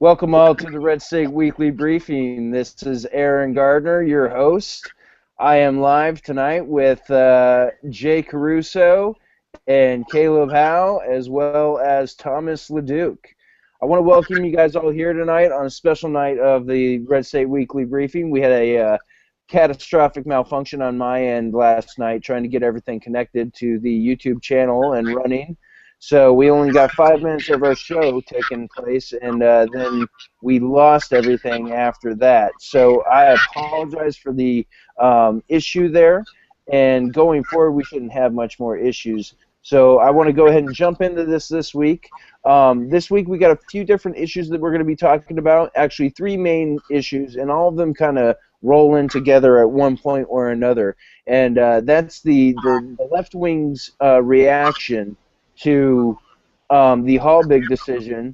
Welcome all to the Red State Weekly Briefing. This is Aaron Gardner, your host. I am live tonight with Jay Caruso and Caleb Howe, as well as Thomas LeDuc. I want to welcome you guys all here tonight on a special night of the Red State Weekly Briefing. We had a catastrophic malfunction on my end last night trying to get everything connected to the YouTube channel and running. So we only got 5 minutes of our show taking place, and then we lost everything after that. So I apologize for the issue there, and going forward we shouldn't have much more issues. So I want to go ahead and jump into this week. This week we got a few different issues that we're going to be talking about, actually 3 main issues, and all of them kind of roll in together at one point or another. And that's the left wing's reaction to the Halbig decision,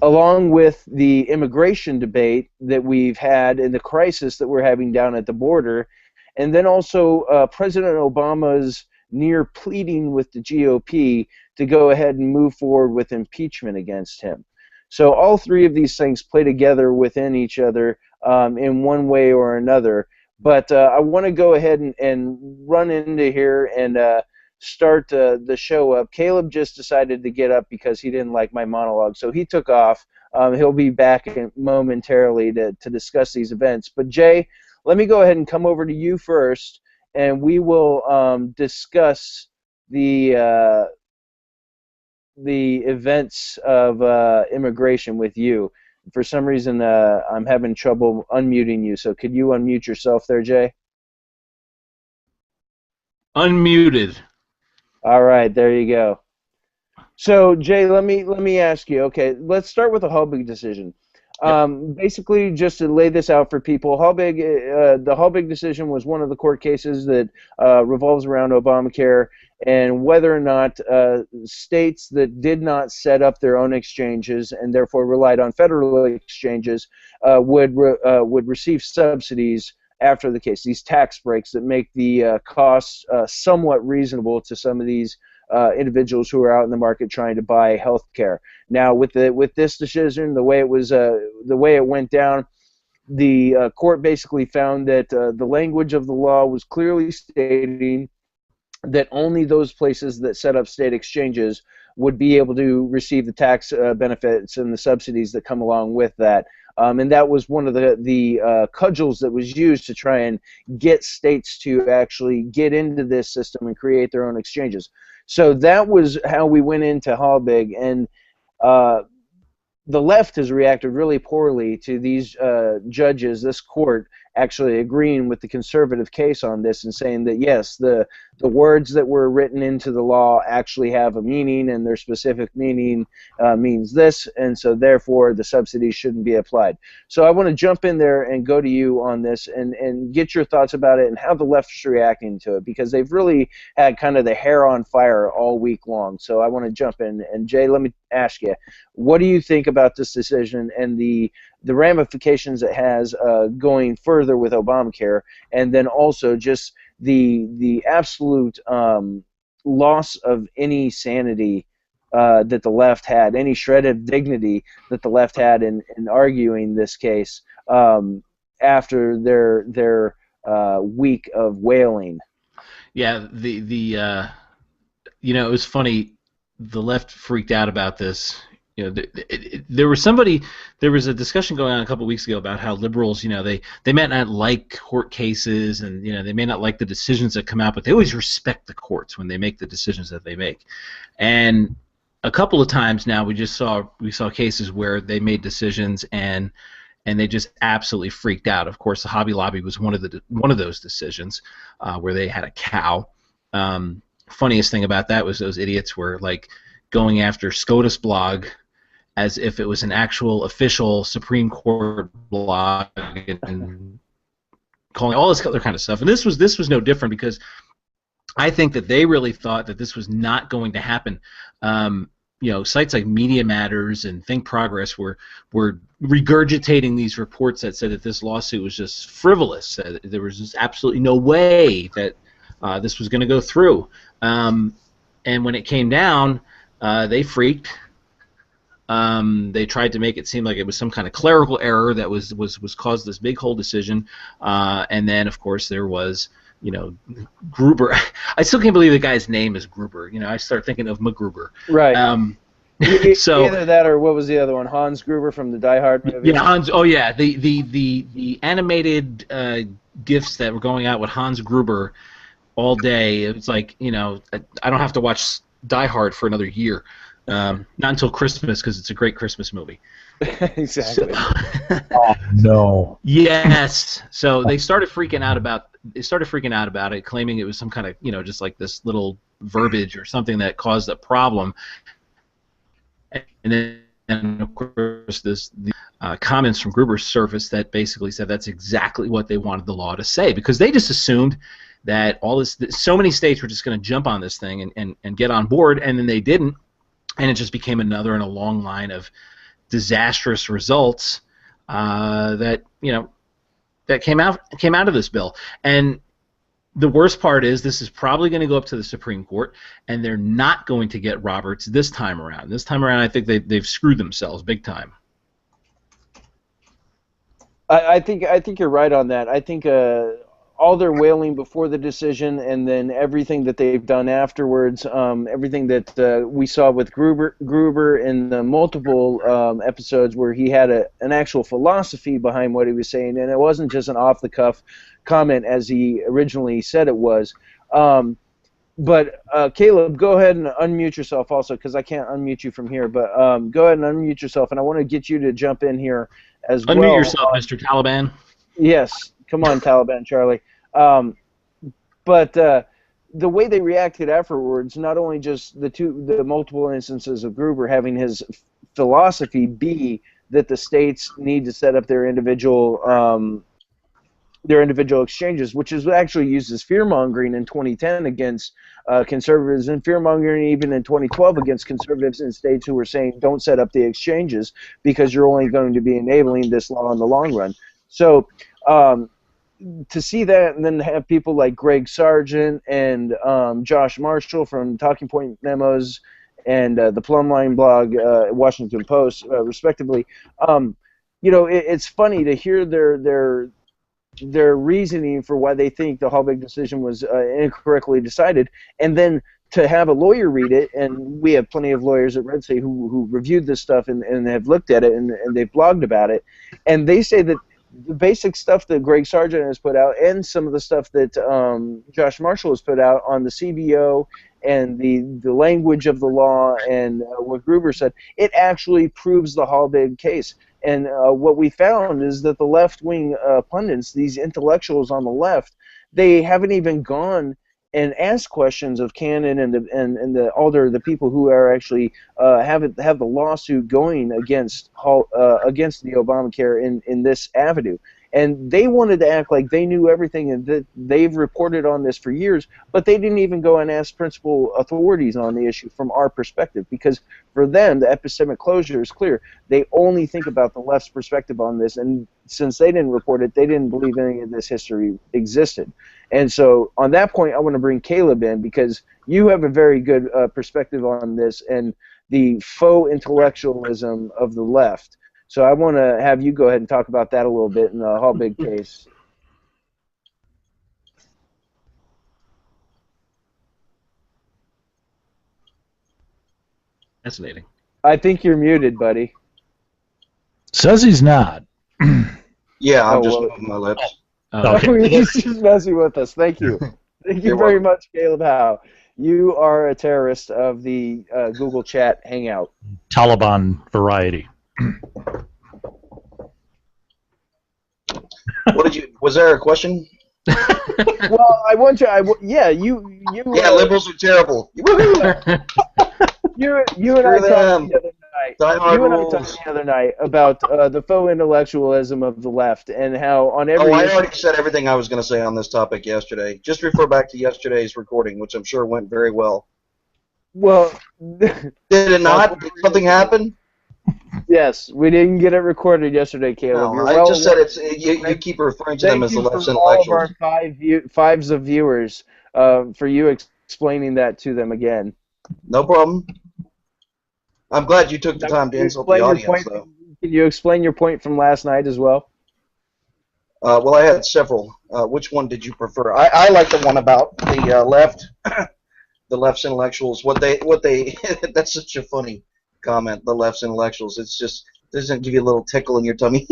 along with the immigration debate that we've had and the crisis that we're having down at the border, and then also President Obama's near pleading with the GOP to go ahead and move forward with impeachment against him. So all 3 of these things play together within each other in one way or another. But I want to go ahead and run into here and start the show up. Caleb just decided to get up because he didn't like my monologue, so he took off. He'll be back momentarily to discuss these events. But Jay, let me go ahead and come over to you first, and we will discuss the events of immigration with you. For some reason, I'm having trouble unmuting you, so could you unmute yourself there, Jay? Unmuted. All right, there you go. So, Jay, let me ask you. Okay, let's start with the Halbig decision. Basically, just to lay this out for people, the Halbig decision was one of the court cases that revolves around Obamacare and whether or not states that did not set up their own exchanges and therefore relied on federal exchanges would receive subsidies after the case, these tax breaks that make the costs somewhat reasonable to some of these individuals who are out in the market trying to buy health care. Now, with this decision, the way it went down, the court basically found that the language of the law was clearly stating that only those places that set up state exchanges would be able to receive the tax benefits and the subsidies that come along with that. And that was one of the cudgels that was used to try and get states to actually get into this system and create their own exchanges. So that was how we went into Halbig, and the left has reacted really poorly to these judges, this court, actually agreeing with the conservative case on this and saying that, yes, the words that were written into the law actually have a meaning, and their specific meaning means this, and so therefore the subsidies shouldn't be applied. So I want to jump in there and go to you on this and get your thoughts about it and how the left is reacting to it, because they've really had kind of the hair on fire all week long. So I want to jump in. And Jay, let me ask you, what do you think about this decision and the ramifications it has going further with Obamacare, and then also just the absolute loss of any sanity that the left had, any shred of dignity that the left had in arguing this case after their week of wailing? Yeah, you know, it was funny. The left freaked out about this. You know, there was a discussion going on a couple of weeks ago about how liberals, you know, they may not like court cases, and you know, they may not like the decisions that come out, but they always respect the courts when they make the decisions that they make. And a couple of times now we saw cases where they made decisions and they just absolutely freaked out. Of course, the Hobby Lobby was one of those decisions where they had a cow. Funniest thing about that was those idiots were like going after SCOTUS blog as if it was an actual official Supreme Court blog and calling all this other kind of stuff. And this was no different, because I think that they really thought that this was not going to happen. You know, sites like Media Matters and Think Progress were regurgitating these reports that said that this lawsuit was just frivolous. There was just absolutely no way that this was going to go through. And when it came down, they freaked. They tried to make it seem like it was some kind of clerical error that was caused this big whole decision. And then, of course, there was, Gruber. I still can't believe the guy's name is Gruber. I start thinking of MacGruber. Right. So either that or what was the other one? Hans Gruber from the Die Hard movie. Yeah, Hans. Oh yeah, the animated gifs that were going out with Hans Gruber all day. It was like, I don't have to watch Die Hard for another year. Not until Christmas, because it's a great Christmas movie. Exactly. Oh no. Yes. So they started freaking out about it, claiming it was some kind of, just like this little verbiage or something that caused a problem. And then, of course, the comments from Gruber surfaced that basically said that's exactly what they wanted the law to say, because they just assumed that so many states were just going to jump on this thing and get on board, and then they didn't, and it just became another in a long line of disastrous results that came out of this bill. And the worst part is this is probably going to go up to the Supreme Court, and they're not going to get Roberts this time around. This time around, I think they've screwed themselves big time. I think you're right on that. I think all their wailing before the decision, and then everything that they've done afterwards, everything that we saw with Gruber in the multiple episodes where he had an actual philosophy behind what he was saying, and it wasn't just an off-the-cuff comment as he originally said it was. But Caleb, go ahead and unmute yourself also, because I can't unmute you from here. But go ahead and unmute yourself, and I want to get you to jump in here as well. Unmute yourself, Mr. Taliban. Yes, come on, Taliban Charlie. But the way they reacted afterwards, not only just the multiple instances of Gruber having his philosophy be that the states need to set up their individual exchanges, which is actually used as fear-mongering in 2010 against conservatives, and fear-mongering even in 2012 against conservatives in states who were saying don't set up the exchanges because you're only going to be enabling this law in the long run. So to see that, and then have people like Greg Sargent and Josh Marshall from Talking Point Memos and the Plumline blog, Washington Post, respectively, it's funny to hear their reasoning for why they think the Halbig decision was incorrectly decided, and then to have a lawyer read it, and we have plenty of lawyers at Red State who reviewed this stuff and have looked at it and they've blogged about it, and they say that the basic stuff that Greg Sargent has put out and some of the stuff that Josh Marshall has put out on the CBO and the language of the law and what Gruber said, it actually proves the Halbig case. And what we found is that the left-wing pundits, these intellectuals on the left, they haven't even gone and asked questions of Cannon and the people who are actually have the lawsuit going against the Obamacare in this avenue. And they wanted to act like they knew everything and that they've reported on this for years, but they didn't even go and ask principal authorities on the issue from our perspective, because for them, the epistemic closure is clear. They only think about the left's perspective on this, and since they didn't report it, they didn't believe any of this history existed. And so on that point, I want to bring Caleb in, because you have a very good perspective on this and the faux intellectualism of the left. So I want to have you go ahead and talk about that a little bit in the Halbig case. Fascinating. I think you're muted, buddy. Says he's not. Yeah, I'm just moving my lips. Okay. He's just messing with us. Thank you. Thank you very much, Caleb Howe. You are a terrorist of the Google Chat Hangout. Taliban variety. What did you? Was there a question? Well, I want you. Yeah, you. Yeah, liberals are terrible. Woohoo! You and I talked the other night. You and I talked the other night about the faux intellectualism of the left and how on every. Oh, I already said everything I was going to say on this topic yesterday. Just refer back to yesterday's recording, which I'm sure went very well. Well, did it not? Did something happen? Yes, we didn't get it recorded yesterday, Caleb. No, I just said it's. You keep referring to them as the left's intellectuals. Thank you for all of our fives of viewers for you explaining that to them again. No problem. I'm glad you took the Now, time can to you insult the explain your audience, point? though. Can you explain your point from last night as well? Well, I had several. Which one did you prefer? I like the one about the left, the left's intellectuals. What they that's such a funny comment. The left's intellectuals. It's just doesn't give you a little tickle in your tummy.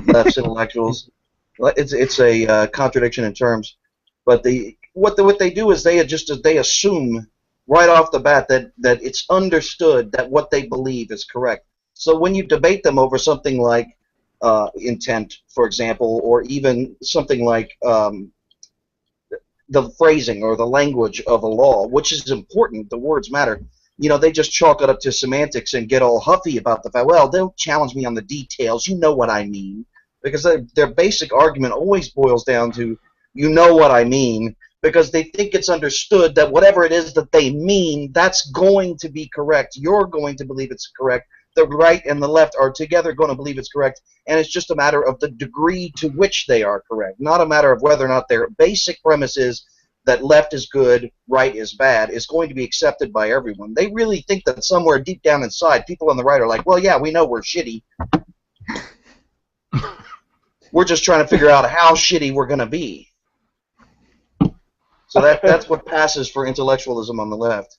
Left's intellectuals. It's a contradiction in terms, but what they do is they assume right off the bat that it's understood that what they believe is correct. So when you debate them over something like intent, for example, or even something like the phrasing or the language of a law, which is important, the words matter. They just chalk it up to semantics and get all huffy about the fact, well, they'll challenge me on the details, you know what I mean. Because their basic argument always boils down to, you know what I mean, because they think it's understood that whatever it is that they mean, that's going to be correct. You're going to believe it's correct. The right and the left are together going to believe it's correct, and it's just a matter of the degree to which they are correct, not a matter of whether or not their basic premise is that left is good, right is bad, is going to be accepted by everyone. They really think that somewhere deep down inside, people on the right are like, well, yeah, we know we're shitty. We're just trying to figure out how shitty we're going to be. So that's what passes for intellectualism on the left.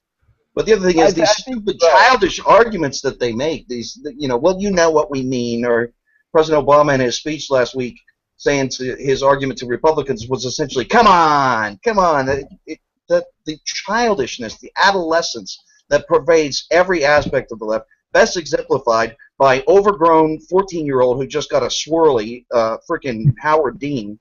But the other thing is these stupid, childish arguments that they make. Well, you know what we mean. Or President Obama in his speech last week saying his argument to Republicans was essentially, come on. The childishness, the adolescence that pervades every aspect of the left, best exemplified by overgrown 14-year-old who just got a swirly freaking Howard Dean.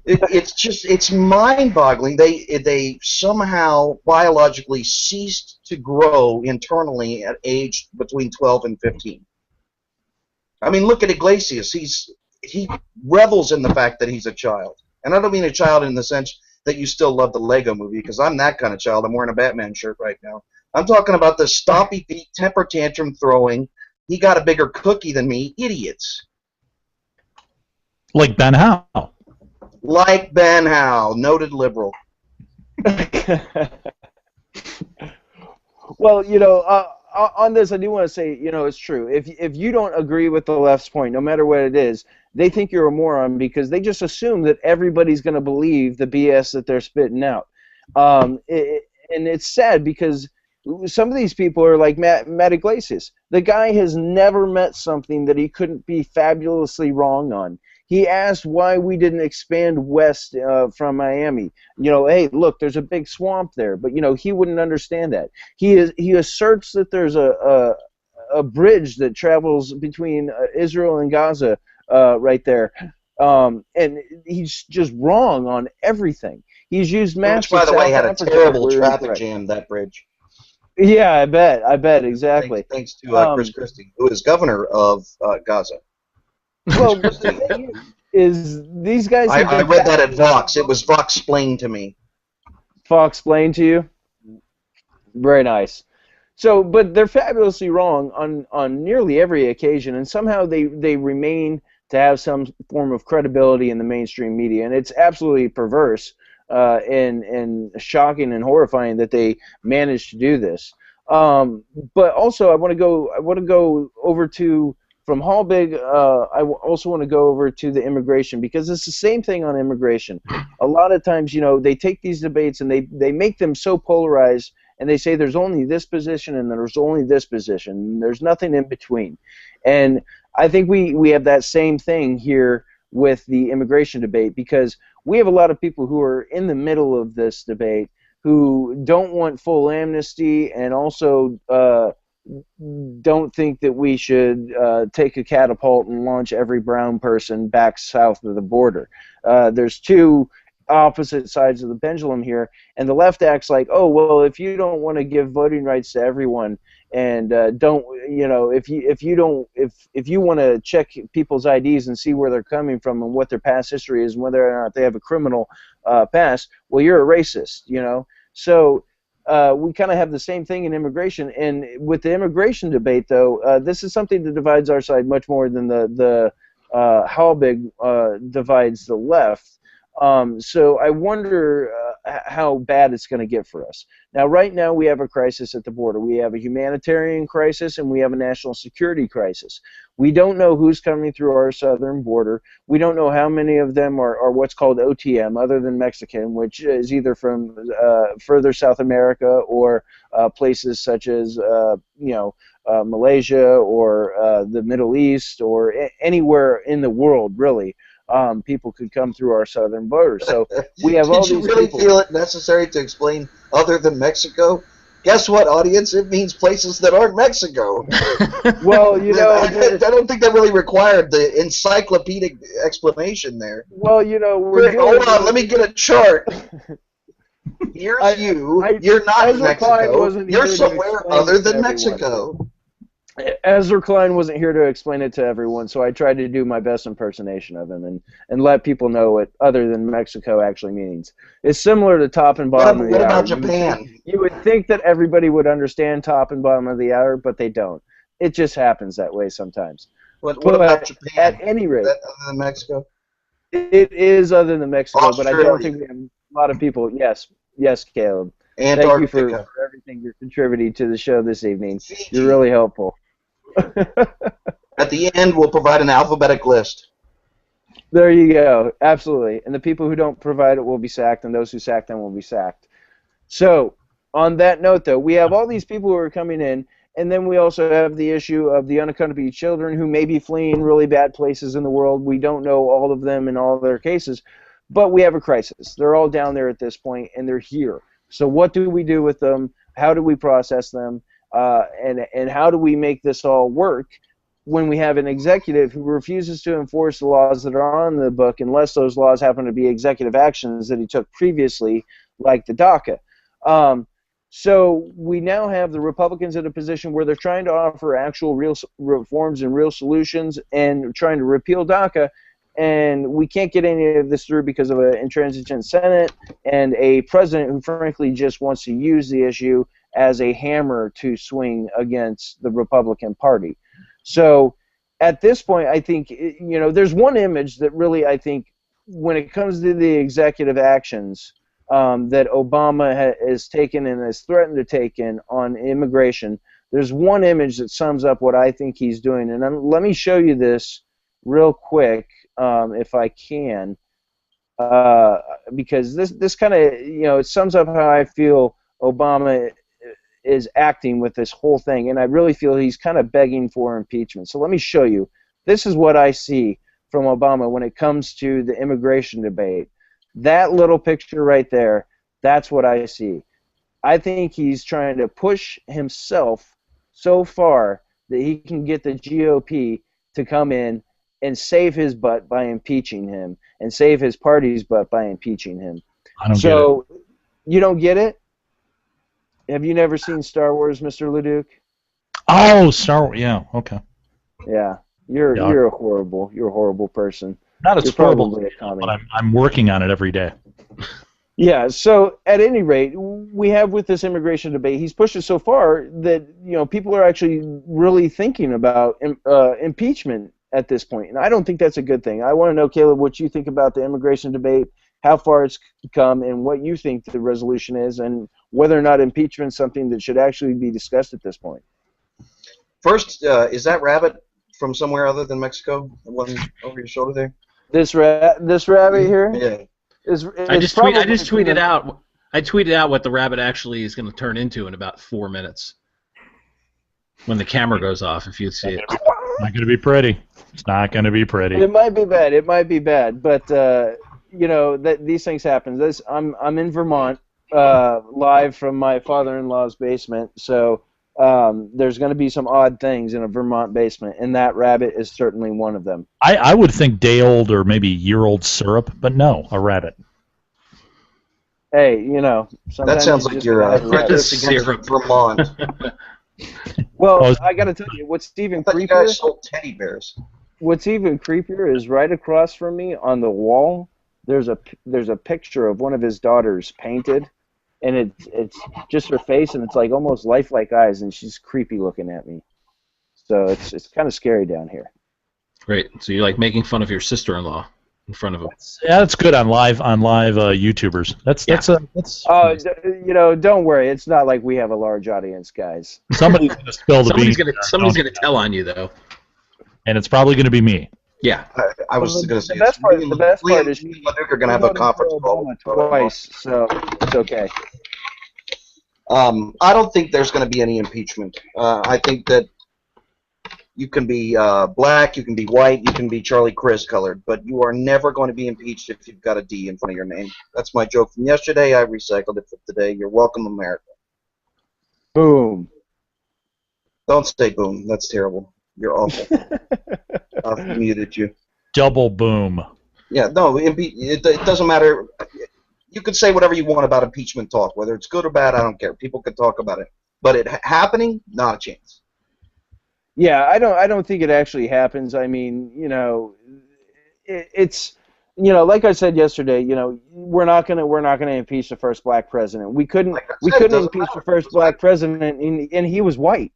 It's mind-boggling. They somehow biologically ceased to grow internally at age between 12 and 15. I mean, look at Iglesias. He revels in the fact that he's a child. And I don't mean a child in the sense that you still love the Lego movie, because I'm that kind of child. I'm wearing a Batman shirt right now. I'm talking about the stompy feet, temper tantrum throwing, he got a bigger cookie than me, idiots. Like Ben Howe. Like Ben Howe, noted liberal. Well, on this, I do want to say, it's true. If you don't agree with the left's point, no matter what it is, they think you're a moron because they just assume that everybody's going to believe the BS that they're spitting out. And it's sad because some of these people are like Matt Iglesias. The guy has never met something that he couldn't be fabulously wrong on. He asked why we didn't expand west from Miami. Hey, look, there's a big swamp there, but he wouldn't understand that. He asserts that there's a bridge that travels between Israel and Gaza right there, and he's just wrong on everything. He's used maps. Which, by the way, had a terrible traffic jam, that bridge. Yeah, I bet exactly. Thanks to Chris Christie, who is governor of Gaza. Well, the thing is these guys. I read that at Vox. It was Vox-plained to me. Vox-plained to you? Very nice. So, but they're fabulously wrong on nearly every occasion, and somehow they remain to have some form of credibility in the mainstream media, and it's absolutely perverse and shocking and horrifying that they managed to do this. But also, I want to go over to. From Hallbig, I also want to go over to the immigration, because it's the same thing on immigration. A lot of times, they take these debates and they make them so polarized, and they say there's only this position and there's only this position. And there's nothing in between. And I think we have that same thing here with the immigration debate, because we have a lot of people who are in the middle of this debate who don't want full amnesty and also don't think that we should take a catapult and launch every brown person back south of the border. There's two opposite sides of the pendulum here, and the left acts like, oh, well, if you don't want to give voting rights to everyone, and if you want to check people's IDs and see where they're coming from and what their past history is and whether or not they have a criminal past, well, you're a racist, So we kind of have the same thing in immigration. And with the immigration debate, though, this is something that divides our side much more than how big divides the left. So I wonder how bad it's going to get for us. Now, right now, we have a crisis at the border. We have a humanitarian crisis, and we have a national security crisis. We don't know who's coming through our southern border. We don't know how many of them are what's called OTM, other than Mexican, which is either from further South America or places such as, Malaysia or the Middle East or anywhere in the world, really. People could come through our southern border. So we have all these people. Did you really feel it necessary to explain other than Mexico? Guess what, audience? It means places that aren't Mexico. Well, I don't think that really required the encyclopedic explanation there. Well, hold on, let me get a chart. Here's you're not in Mexico. You're somewhere other than Mexico. Ezra Klein wasn't here to explain it to everyone, so I tried to do my best impersonation of him and let people know what other than Mexico actually means. It's similar to top and bottom of the hour. What about Japan? You would think that everybody would understand top and bottom of the hour, but they don't. It just happens that way sometimes. What about Japan? At any rate, is that other than Mexico? It is other than Mexico, Australia. but I don't think we have a lot of people. Yes, Caleb. Antarctica. Thank you for everything you're contributing to the show this evening. You're really helpful. At the end, we'll provide an alphabetic list. There you go. Absolutely. And the people who don't provide it will be sacked, and those who sack them will be sacked. So, on that note, though, we have all these people who are coming in, and then we also have the issue of the unaccompanied children who may be fleeing really bad places in the world. We don't know all of them in all of their cases, but we have a crisis. They're all down there at this point, and they're here. So what do we do with them? How do we process them? And how do we make this all work when we have an executive who refuses to enforce the laws that are on the book unless those laws happen to be executive actions that he took previously, like the DACA? So we now have the Republicans in a position where they're trying to offer actual real reforms and real solutions and trying to repeal DACA, and we can't get any of this through because of an intransigent Senate and a president who frankly just wants to use the issue as a hammer to swing against the Republican Party. So at this point, I think, there's one image that really, I think, when it comes to the executive actions that Obama has taken and has threatened to take in on immigration, there's one image that sums up what I think he's doing. And let me show you this real quick, if I can, because this kind of, it sums up how I feel Obama is acting with this whole thing, and I really feel he's kind of begging for impeachment. So let me show you. This is what I see from Obama when it comes to the immigration debate. That little picture right there, that's what I see. I think he's trying to push himself so far that he can get the GOP to come in and save his butt by impeaching him and save his party's butt by impeaching him. I don't get it. You don't get it? Have you never seen Star Wars, Mr. Leduc? Oh, Star Wars. Yeah, okay. Yeah, you're a horrible person. Not as You're horrible, probably a commie. but I'm working on it every day. Yeah, so at any rate, we have with this immigration debate, he's pushed it so far that people are actually really thinking about impeachment at this point, and I don't think that's a good thing. I want to know, Caleb, what you think about the immigration debate, how far it's come, and what you think the resolution is, and whether or not impeachment is something that should actually be discussed at this point. First, is that rabbit from somewhere other than Mexico? The one over your shoulder there? This rabbit here? Yeah. I just tweeted out. I tweeted out what the rabbit actually is going to turn into in about 4 minutes. When the camera goes off, if you see it. It's not going to be pretty. It's not going to be pretty. It might be bad. It might be bad, but these things happen. I'm in Vermont, live from my father-in-law's basement, so there's going to be some odd things in a Vermont basement, and that rabbit is certainly one of them. I would think day-old or maybe year-old syrup, but no, a rabbit. Hey, sometimes that sounds like you're prejudice against Vermont. Well, I got to tell you, what's even I thought you creepier? guys sold teddy bears. What's even creepier is right across from me on the wall. There's a picture of one of his daughters painted, and it's just her face, and it's like almost lifelike eyes, and she's creepy looking at me. So it's kind of scary down here. Great. So you like making fun of your sister-in-law? in front of him. Yeah, that's good on live YouTubers. That's don't worry. It's not like we have a large audience, guys. Somebody's going to spill the beans. Somebody's gonna tell on you though. And it's probably going to be me. Yeah. I was going to say the best part is we're going to have a conference call twice, so it's okay. I don't think there's going to be any impeachment. I think that you can be black, you can be white, you can be Charlie Chris colored, but you are never going to be impeached if you've got a D in front of your name. That's my joke from yesterday. I recycled it for today. You're welcome, America. Boom. Don't say boom. That's terrible. You're awful. I've muted you. Double boom. Yeah, no, it doesn't matter. You can say whatever you want about impeachment talk, whether it's good or bad, I don't care. People can talk about it, but it happening, not a chance. Yeah, I don't think it actually happens. I mean, it's like I said yesterday, we're not gonna impeach the first black president. We couldn't impeach the first black president, and he was white.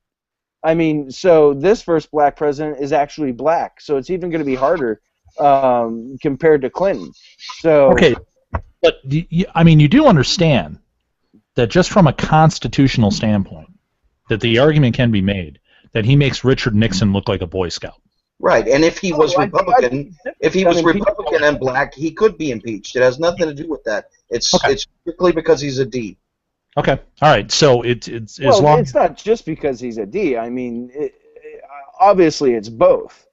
I mean, so this first black president is actually black, so it's even going to be harder compared to Clinton. So okay, but you do understand that just from a constitutional standpoint, that the argument can be made that he makes Richard Nixon look like a Boy Scout. Right, and if he was Republican, Republican and black, he could be impeached. It has nothing to do with that. It's strictly because he's a D. Okay, all right. So it's not just because he's a D. I mean, obviously it's both.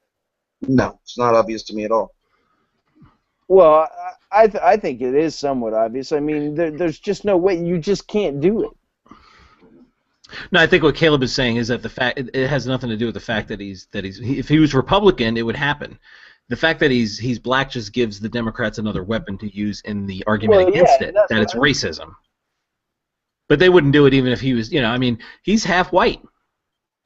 No, it's not obvious to me at all. Well, I think it is somewhat obvious. I mean, there's just no way. You just can't do it. No, I think what Caleb is saying is that it has nothing to do with the fact that if he was Republican, it would happen. The fact that he's black just gives the Democrats another weapon to use in the argument against it, that it's racism. But they wouldn't do it even if he was, he's half white.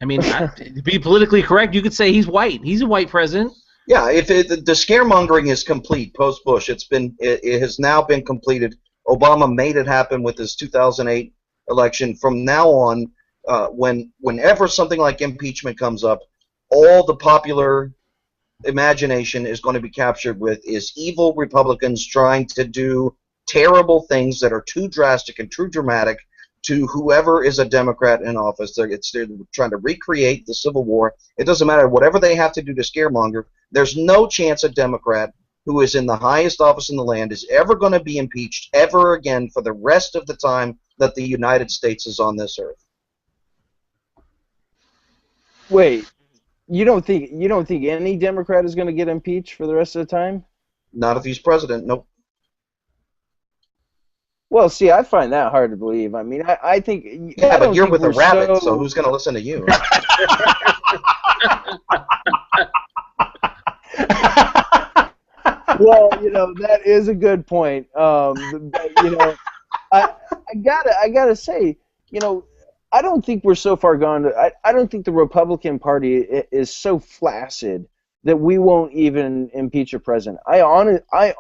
I mean, to be politically correct, you could say he's white. He's a white president. Yeah, if the scaremongering is complete post-Bush, it has now been completed. Obama made it happen with his 2008 election. From now on, whenever something like impeachment comes up, all the popular imagination is going to be captured with is evil Republicans trying to do terrible things that are too drastic and too dramatic to whoever is a Democrat in office. They're trying to recreate the Civil War. It doesn't matter. Whatever they have to do to scaremonger, there's no chance a Democrat who is in the highest office in the land is ever going to be impeached ever again for the rest of the time that the United States is on this earth. Wait, you don't think any Democrat is going to get impeached for the rest of the time? Not if he's president. Nope. Well, see, I find that hard to believe. I mean, I think... Yeah, but you're with a rabbit, so who's going to listen to you? Well, that is a good point. But, I gotta say, I don't think we're so far gone. I don't think the Republican Party is so flaccid that we won't even impeach a president. I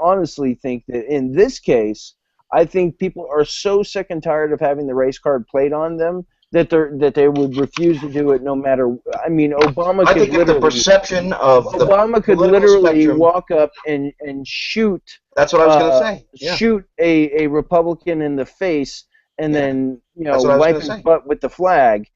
honestly think that in this case, I think people are so sick and tired of having the race card played on them that they would refuse to do it no matter. I mean, Obama could literally walk up and shoot. That's what I was going to say. Yeah. Shoot a Republican in the face and then wipe his butt with the flag,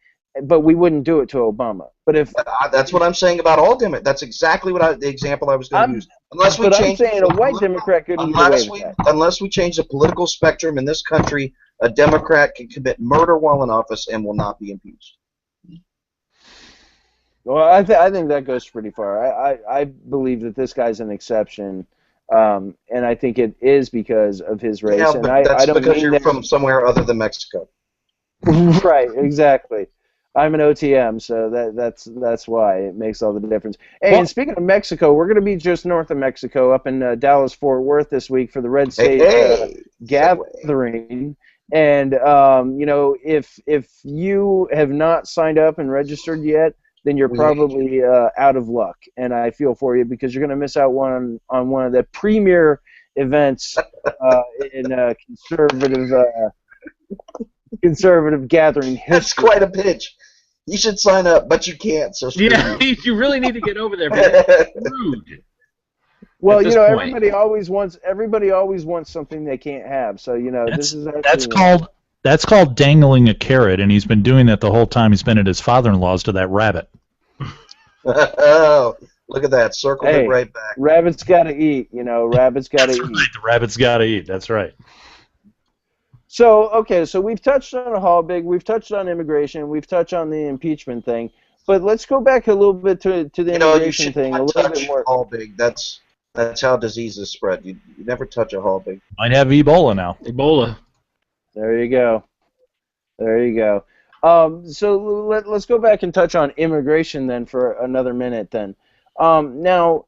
but we wouldn't do it to Obama. But that's what I'm saying about all Democrats. That's exactly the example I was going to use. I'm saying a white Democrat couldn't get away with that. Unless we change the political spectrum in this country, a Democrat can commit murder while in office and will not be impeached. Well, I think that goes pretty far. I believe that this guy's an exception, and I think it is because of his race. Yeah, and but I don't because mean you're from somewhere other than Mexico. Right, exactly. I'm an OTM, so that's why it makes all the difference. Hey, and speaking of Mexico, we're going to be just north of Mexico, up in Dallas-Fort Worth this week for the Red State Gathering. And if you have not signed up and registered yet, then you're probably out of luck. And I feel for you because you're going to miss out on one of the premier events in conservative gathering history. That's quite a pitch. You should sign up, but you can't. So yeah, you really need to get over there. But it's rude. Well, this point. everybody always wants something they can't have. So this is actually that's called dangling a carrot, and he's been doing that the whole time he's been at his father-in-law's to that rabbit. Oh, look at that! Circled it right back. Rabbits got to eat. Rabbits got to eat. Right, the rabbits got to eat. That's right. So so we've touched on Halbig, we've touched on immigration, we've touched on the impeachment thing, but let's go back a little bit to the immigration thing a little bit more. Halbig. That's how diseases spread. You never touch a Halbig. Might have Ebola now. Ebola. There you go. So let's go back and touch on immigration then for another minute then. Now,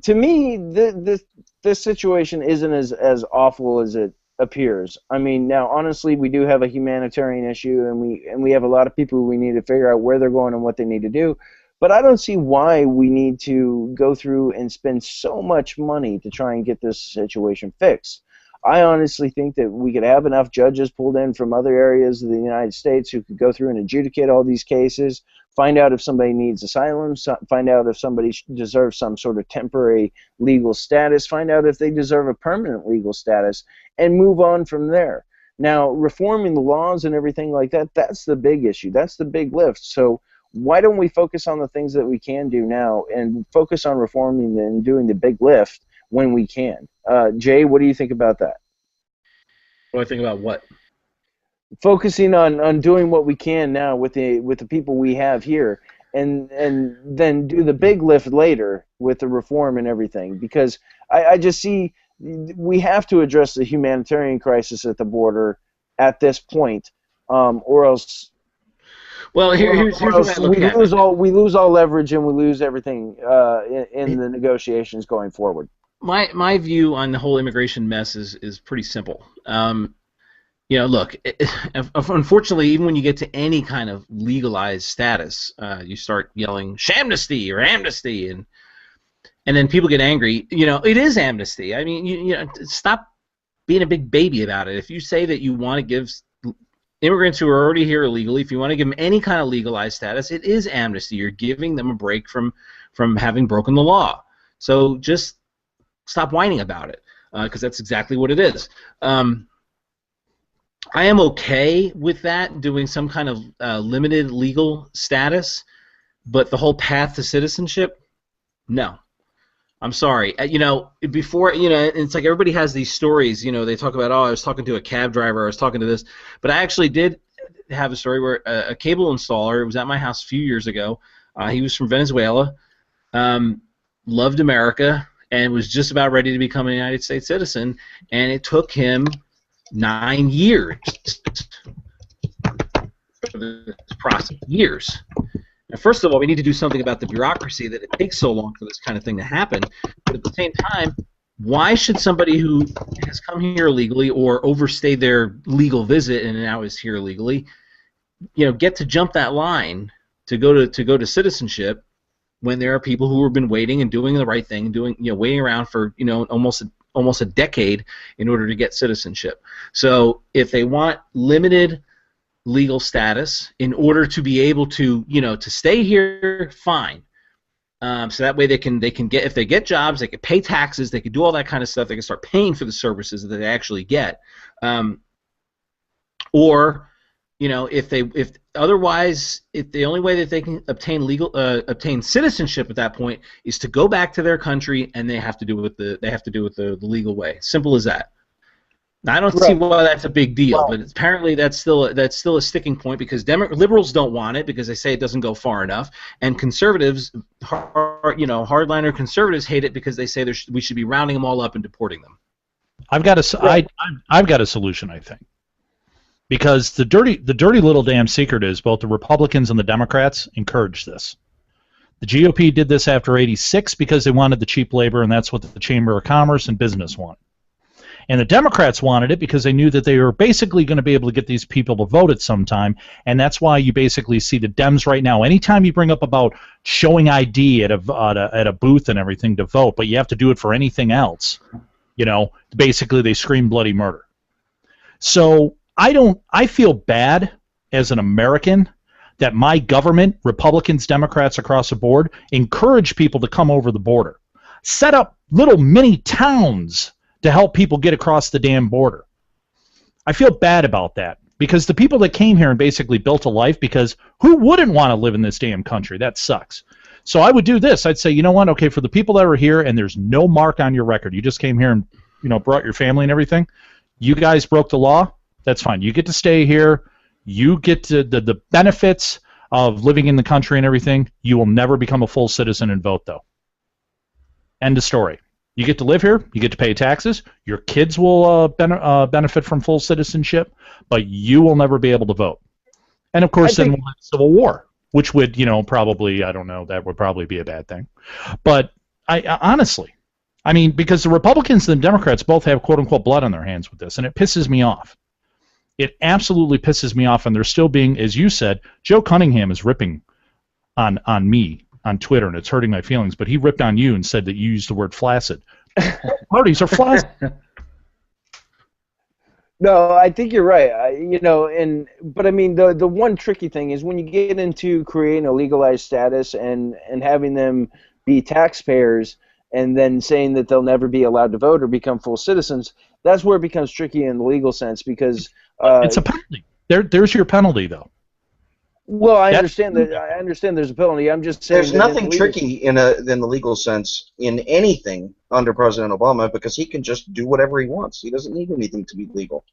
to me, this situation isn't as awful as it appears. I mean, now honestly, we do have a humanitarian issue, and we have a lot of people we need to figure out where they're going and what they need to do. But I don't see why we need to go through and spend so much money to try and get this situation fixed. I honestly think that we could have enough judges pulled in from other areas of the United States who could go through and adjudicate all these cases, find out if somebody needs asylum, find out if somebody deserves some sort of temporary legal status, find out if they deserve a permanent legal status, and move on from there. Now, reforming the laws and everything like that, that's the big issue. That's the big lift. So why don't we focus on the things that we can do now and focus on reforming and doing the big lift when we can? Jay, what do you think about that? What do I think about what? Focusing on doing what we can now with the people we have here, and then do the big lift later with the reform and everything. Because I just see we have to address the humanitarian crisis at the border at this point, or else. Well, here's what I look at. We lose all leverage and we lose everything in the negotiations going forward. My view on the whole immigration mess is pretty simple. Look, unfortunately, even when you get to any kind of legalized status, you start yelling "shamnesty" or "amnesty," and then people get angry. It is amnesty. I mean, stop being a big baby about it. If you say that you want to give immigrants who are already here illegally, if you want to give them any kind of legalized status, it is amnesty. You're giving them a break from having broken the law. So just stop whining about it, because that's exactly what it is. I am okay with that, doing some kind of limited legal status, but the whole path to citizenship, no. I'm sorry. Before, it's like everybody has these stories, they talk about, I was talking to a cab driver, I was talking to this, but I actually did have a story where a cable installer was at my house a few years ago. He was from Venezuela, loved America, and was just about ready to become a United States citizen, and it took him 9 years for this process. Years. Now, first of all, we need to do something about the bureaucracy that it takes so long for this kind of thing to happen. But at the same time, why should somebody who has come here illegally or overstayed their legal visit and now is here illegally, get to jump that line to go to citizenship when there are people who have been waiting and doing the right thing, waiting around for almost a decade in order to get citizenship. So if they want limited legal status in order to be able to to stay here, fine. So that way they can get, if they get jobs, they can pay taxes, they can do all that kind of stuff, they can start paying for the services that they actually get. Or if the only way that they can obtain citizenship at that point is to go back to their country, and they have to do it the legal way. Simple as that. Now, I don't see why that's a big deal, but apparently that's still a sticking point, because liberals don't want it because they say it doesn't go far enough, and conservatives, hardliner conservatives, hate it because they say we should be rounding them all up and deporting them. I've got a solution, I think. Because the dirty little damn secret is both the Republicans and the Democrats encourage this. The GOP did this after '86 because they wanted the cheap labor, and that's what the Chamber of Commerce and business wanted. And the Democrats wanted it because they knew that they were basically going to be able to get these people to vote at some time, and that's why you basically see the Dems right now. Anytime you bring up about showing ID at a booth and everything to vote, but you have to do it for anything else, basically they scream bloody murder. So I feel bad as an American that my government, Republicans, Democrats across the board, encourage people to come over the border. set up little mini towns to help people get across the damn border. I feel bad about that because the people that came here and basically built a life, because who wouldn't want to live in this damn country? That sucks. So I would do this. I'd say, you know what? Okay, for the people that were here and there's no mark on your record, you just came here and, you know, brought your family and everything. You guys broke the law. That's fine. You get to stay here. You get to the benefits of living in the country and everything. You will never become a full citizen and vote, though. End of story. You get to live here. You get to pay taxes. Your kids will benefit from full citizenship, but you will never be able to vote. And, of course, then we'll have civil war. Which would, you know, probably, I don't know, that would probably be a bad thing. But I honestly, I mean, because the Republicans and the Democrats both have quote-unquote blood on their hands with this, and it pisses me off. It absolutely pisses me off, and they're still being, as you said, Joe Cunningham is ripping on me on Twitter, and it's hurting my feelings, but he ripped on you and said that you used the word flaccid. Parties are flaccid. No, I think you're right. You know, but I mean, the one tricky thing is when you get into creating a legalized status and having them be taxpayers and then saying that they'll never be allowed to vote or become full citizens. That's where it becomes tricky in the legal sense because it's a penalty. There's your penalty, though. Well, I understand that. I understand there's a penalty. I'm just saying there's nothing tricky in the legal sense in anything under President Obama because he can just do whatever he wants. He doesn't need anything to be legal.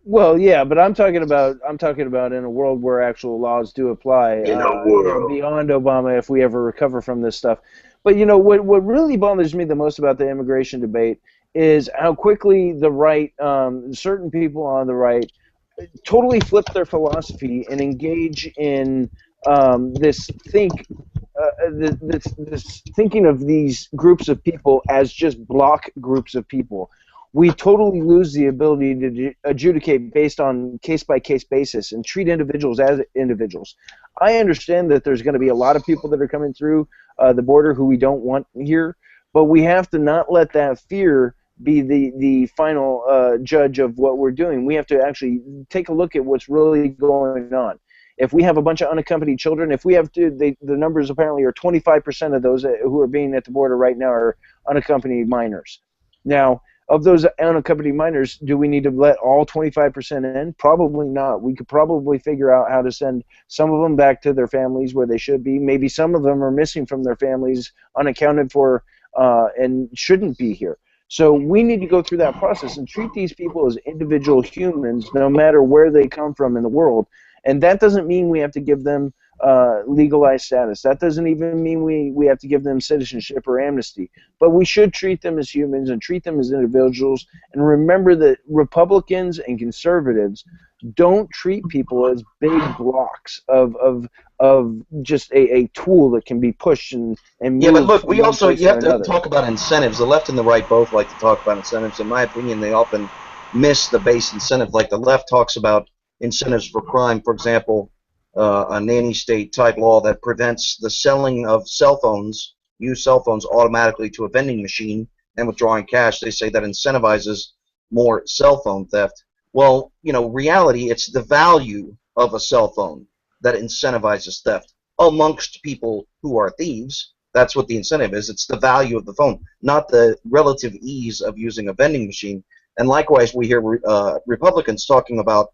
Well, yeah, but I'm talking about in a world where actual laws do apply. In a world beyond Obama, if we ever recover from this stuff. But you know what really bothers me the most about the immigration debate is how quickly the right, certain people on the right, totally flip their philosophy and engage in this thinking of these groups of people as just block groups of people. We totally lose the ability to adjudicate based on case-by-case basis and treat individuals as individuals. I understand that there's going to be a lot of people that are coming through the border who we don't want here, but we have to not let that fear be the final judge of what we're doing. We have to actually take a look at what's really going on. If we have a bunch of unaccompanied children, if we have the numbers apparently are 25% of those who are being at the border right now are unaccompanied minors. Now, of those unaccompanied minors, do we need to let all 25% in? Probably not. We could probably figure out how to send some of them back to their families where they should be. Maybe some of them are missing from their families, unaccounted for, and shouldn't be here. So we need to go through that process and treat these people as individual humans no matter where they come from in the world. And that doesn't mean we have to give them legalized status. That doesn't even mean we have to give them citizenship or amnesty. But we should treat them as humans and treat them as individuals. And remember that Republicans and conservatives don't treat people as big blocks of just a tool that can be pushed and moved. Yeah, but look, you have to talk about incentives. The left and the right both like to talk about incentives. In my opinion, they often miss the base incentive. Like the left talks about incentives for crime, for example, a nanny state type law that prevents the selling of used cell phones automatically to a vending machine and withdrawing cash. They say that incentivizes more cell phone theft. Well, you know, reality, it's the value of a cell phone that incentivizes theft amongst people who are thieves. That's what the incentive is. It's the value of the phone, not the relative ease of using a vending machine. And likewise, we hear Republicans talking about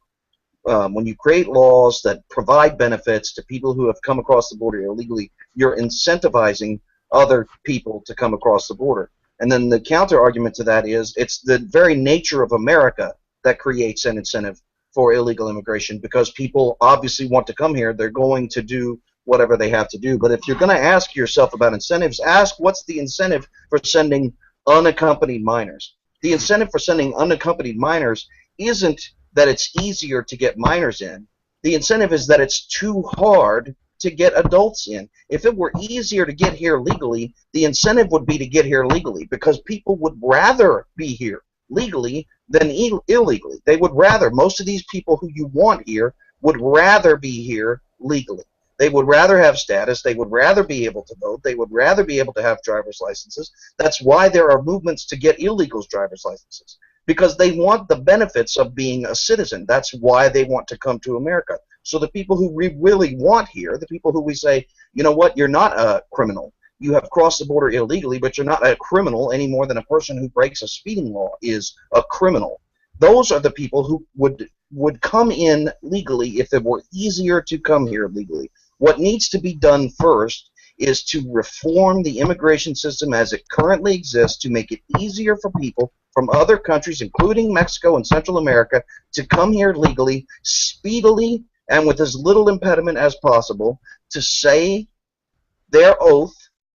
when you create laws that provide benefits to people who have come across the border illegally, you're incentivizing other people to come across the border. And then the counter argument to that is it's the very nature of America that creates an incentive for illegal immigration because people obviously want to come here. They're going to do whatever they have to do. But if you're going to ask yourself about incentives, ask what's the incentive for sending unaccompanied minors. The incentive for sending unaccompanied minors isn't that it's easier to get minors in. The incentive is that it's too hard to get adults in. If it were easier to get here legally, the incentive would be to get here legally because people would rather be here legally than illegally. They would rather, most of these people who you want here would rather be here legally. They would rather have status. They would rather be able to vote. They would rather be able to have driver's licenses. That's why there are movements to get illegals driver's licenses, because they want the benefits of being a citizen. That's why they want to come to America. So the people who we really want here, the people who we say, you know what, you're not a criminal, you have crossed the border illegally, but you're not a criminal any more than a person who breaks a speeding law is a criminal. Those are the people who would come in legally if it were easier to come here legally. What needs to be done first is to reform the immigration system as it currently exists to make it easier for people from other countries, including Mexico and Central America, to come here legally, speedily, and with as little impediment as possible, to say their oath,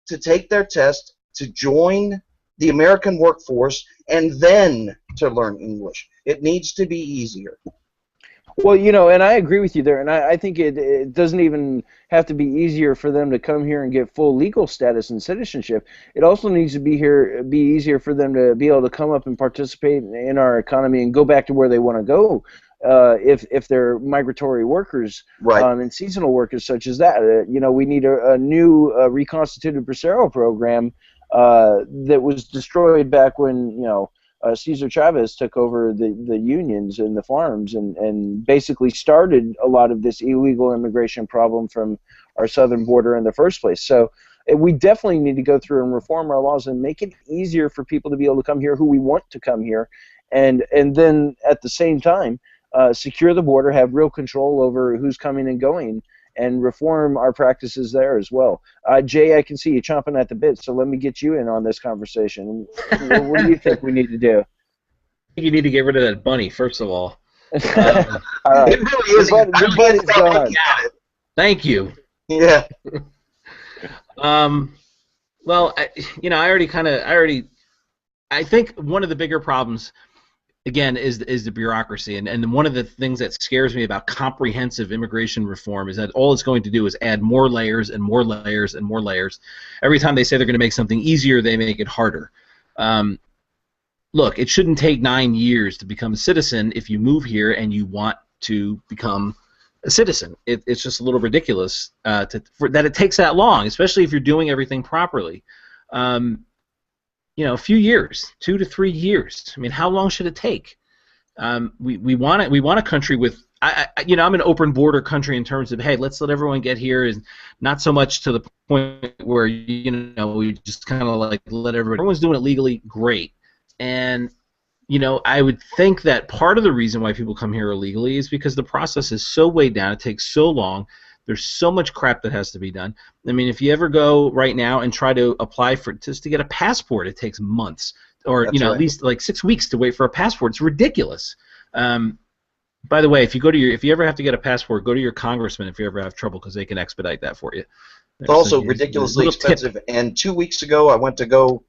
to take their test, to join the American workforce, and then to learn English. It needs to be easier. Well, you know, and I agree with you there, and I think it doesn't even have to be easier for them to come here and get full legal status and citizenship. It also needs to be easier for them to be able to come up and participate in our economy and go back to where they want to go. If they're migratory workers, right, and seasonal workers such as that. You know, we need a new reconstituted Bracero program that was destroyed back when, you know, Cesar Chavez took over the unions and the farms and basically started a lot of this illegal immigration problem from our southern border in the first place. So we definitely need to go through and reform our laws and make it easier for people to be able to come here who we want to come here, and then at the same time secure the border, have real control over who's coming and going, and reform our practices there as well. Jay, I can see you chomping at the bit, so let me get you in on this conversation. What do you think we need to do? I think you need to get rid of that bunny, first of all. All right. It really is. The bunny's gone. Thank you. Yeah. Well, I think one of the bigger problems, again, is the bureaucracy, and one of the things that scares me about comprehensive immigration reform is that all it's going to do is add more layers and more layers and more layers. Every time they say they're going to make something easier, they make it harder. Look, it shouldn't take 9 years to become a citizen if you move here and you want to become a citizen. It's just a little ridiculous that it takes that long, especially if you're doing everything properly. You know, a few years, 2 to 3 years. I mean, how long should it take? We want a country with, you know, I'm an open border country in terms of, hey, let's let everyone get here, and not so much to the point where, you know, we just kind of like let everyone's doing it legally, great. And, you know, I would think that part of the reason why people come here illegally is because the process is so weighed down, it takes so long. There's so much crap that has to be done. I mean, if you ever go right now and try to apply for just to get a passport, it takes months, or That's you know, right. at least like 6 weeks to wait for a passport. It's ridiculous. By the way, if you ever have to get a passport, go to your congressman if you ever have trouble, because they can expedite that for you. It's also There's a ridiculously little tip. expensive. And 2 weeks ago, I went to go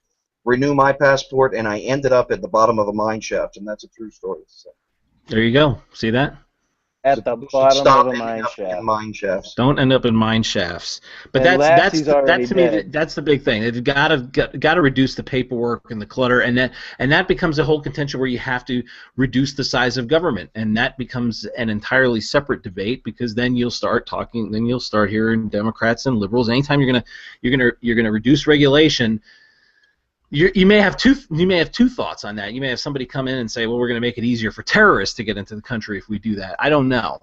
renew my passport, and I ended up at the bottom of a mine shaft, and that's a true story. So. There you go. See that? At the You should bottom stop of a ending mine up shaft. in mine shafts. Don't end up in mine shafts. But And that's already to me dead. that's the big thing. They've got to reduce the paperwork and the clutter, and that becomes a whole contention where you have to reduce the size of government, and that becomes an entirely separate debate, because then you'll start hearing Democrats and liberals. Anytime you're gonna reduce regulation, you may have two thoughts on that. You may have somebody come in and say, well, we're going to make it easier for terrorists to get into the country if we do that. I don't know.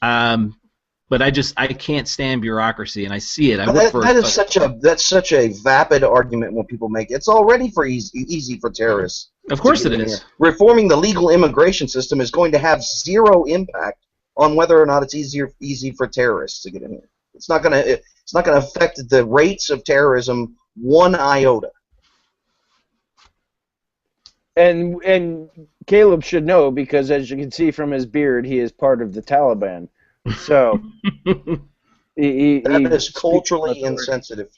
But I can't stand bureaucracy, and I see it. That's such a vapid argument when people make it. It's already easy for terrorists. Of course it is. Reforming the legal immigration system is going to have zero impact on whether or not it's easy for terrorists to get in here. It's not going to affect the rates of terrorism one iota. And Caleb should know, because as you can see from his beard, he is part of the Taliban. So That is culturally insensitive.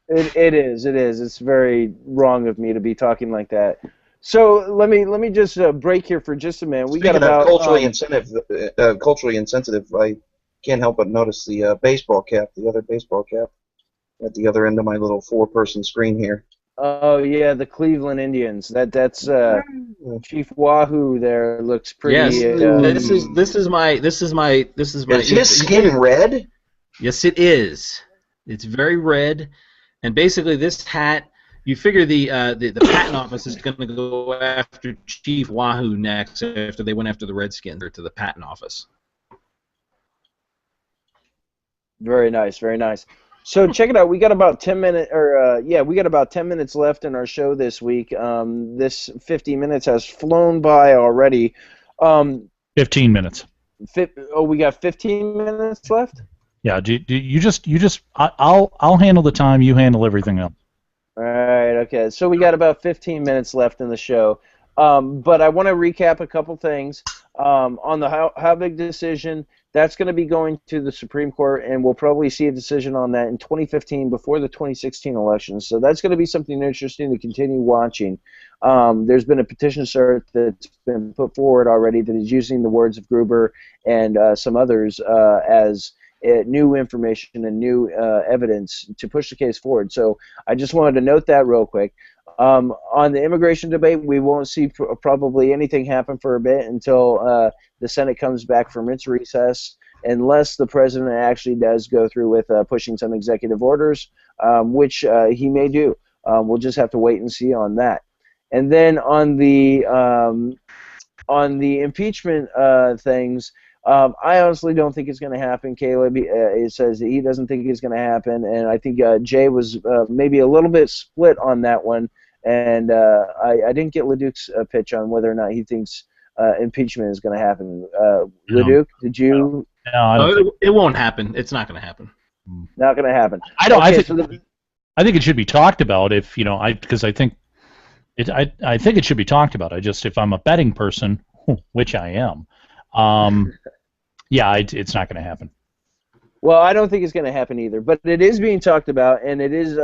It is. It's very wrong of me to be talking like that. So let me just break here for just a minute. We got Speaking about of culturally insensitive, I can't help but notice the baseball cap, the other baseball cap, at the other end of my little 4-person screen here. Oh yeah, the Cleveland Indians. That's Chief Wahoo there looks pretty. Yes, this is my. Is his skin red? Yes, it is. It's very red, and basically this hat. You figure the patent office is going to go after Chief Wahoo next, after they went after the Redskins, or to the patent office. Very nice, very nice. So check it out. We got about 10 minutes, or we got about 10 minutes left in our show this week. This 50 minutes has flown by already. 15 minutes. We got 15 minutes left. Yeah, I'll handle the time. You handle everything else. All right. Okay. So we got about 15 minutes left in the show. But I want to recap a couple things on the how big decision. That's going to be going to the Supreme Court, and we'll probably see a decision on that in 2015 before the 2016 elections. So that's going to be something interesting to continue watching. There's been a petition cert that's been put forward already that is using the words of Gruber and some others as new information and new evidence to push the case forward. So I just wanted to note that real quick. On the immigration debate, we won't see probably anything happen for a bit until the Senate comes back from its recess, unless the president actually does go through with pushing some executive orders, which he may do. We'll just have to wait and see on that. And then on the impeachment things, I honestly don't think it's going to happen. Caleb it says that he doesn't think it's going to happen, and I think Jay was maybe a little bit split on that one. And I didn't get Leduc's pitch on whether or not he thinks impeachment is going to happen. Leduc, did you? No, it won't happen. It's not going to happen. Not going to happen. I don't. Okay, I think it should be talked about. If because I think it should be talked about. If I'm a betting person, which I am, it's not going to happen. Well, I don't think it's going to happen either, but it is being talked about, and it is,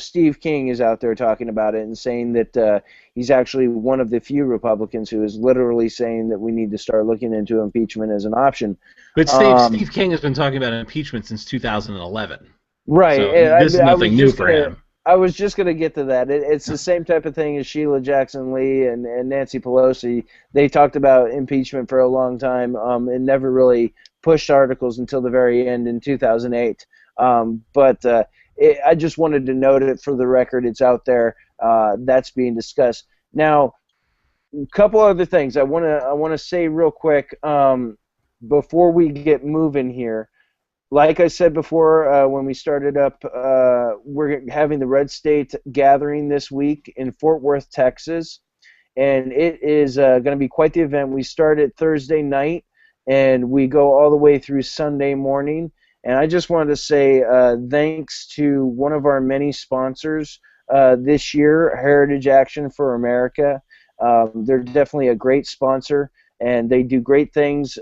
Steve King is out there talking about it and saying that he's actually one of the few Republicans who is literally saying that we need to start looking into impeachment as an option. But Steve King has been talking about impeachment since 2011. Right. So this is nothing new for him. I was just going to get to that. It's the same type of thing as Sheila Jackson Lee and Nancy Pelosi. They talked about impeachment for a long time and never really pushed articles until the very end in 2008. I just wanted to note it for the record. It's out there. That's being discussed. Now, a couple other things I want to say real quick before we get moving here. Like I said before when we started up, we're having the Red State Gathering this week in Fort Worth, Texas, and it is going to be quite the event. We start at Thursday night, and we go all the way through Sunday morning. And I just wanted to say thanks to one of our many sponsors this year, Heritage Action for America. They're definitely a great sponsor, and they do great things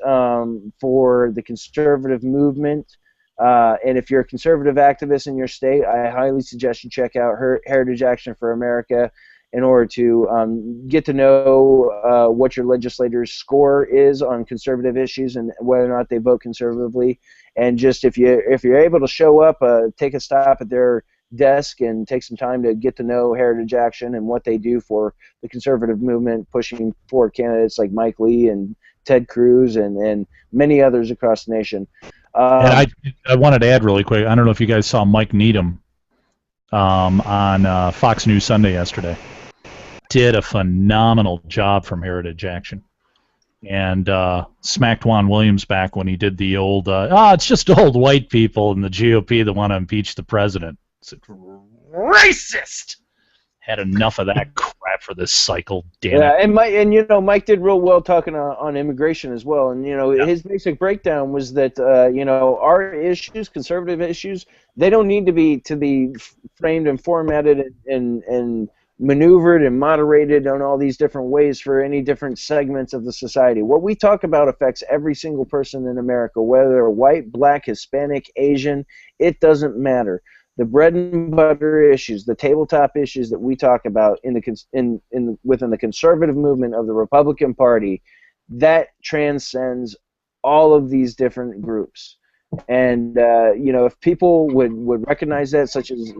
for the conservative movement. And if you're a conservative activist in your state, I highly suggest you check out Heritage Action for America in order to get to know what your legislators' score is on conservative issues and whether or not they vote conservatively. And just if you're able to show up, take a stop at their desk and take some time to get to know Heritage Action and what they do for the conservative movement, pushing forward candidates like Mike Lee and Ted Cruz and many others across the nation. And I wanted to add really quick, I don't know if you guys saw Mike Needham on Fox News Sunday yesterday. Did a phenomenal job from Heritage Action. And smacked Juan Williams back when he did the old, it's just old white people in the GOP that want to impeach the president. It's racist! Had enough of that crap for this cycle, damn it. And Mike did real well talking on immigration as well. And his basic breakdown was that our issues, conservative issues, they don't need to be framed and formatted and maneuvered and moderated on all these different ways for any different segments of the society. What we talk about affects every single person in America, whether they're white, black, Hispanic, Asian, it doesn't matter. The bread and butter issues, the tabletop issues that we talk about within the conservative movement of the Republican Party, that transcends all of these different groups. And if people would recognize that, such as